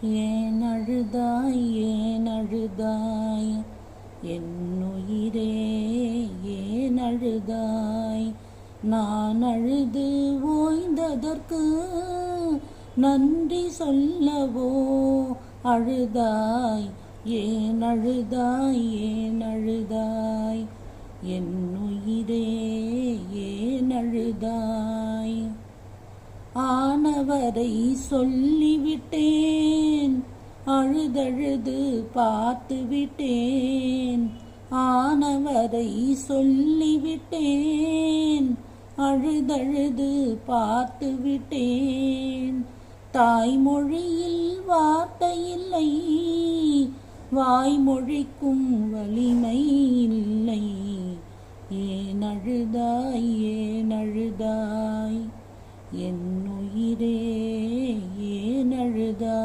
ஏன் அழுதாய் ஏன் அழுதாய் என்னுயிரே ஏன் அழுதாய் நான் அழுது ஓய்ந்ததற்கு நன்றி சொல்லவோ அழுதாய் ஏன் அழுதாய் ஏன் அழுதாய் என்னுயிரே ஏன் அழுதாய் ஆனவரை சொல்லிவிட்டேன் அழுதழுது பார்த்து விட்டேன் ஆனவரை சொல்லிவிட்டேன் அழுதழுது பார்த்து விட்டேன் தாய்மொழியில் வார்த்தை இல்லை வாய்மொழிக்கும் வலிமை இல்லை ஏன் அழுதாய் ஏன் அழுதாய் என்னுயிரே ஏன் அழுதாய்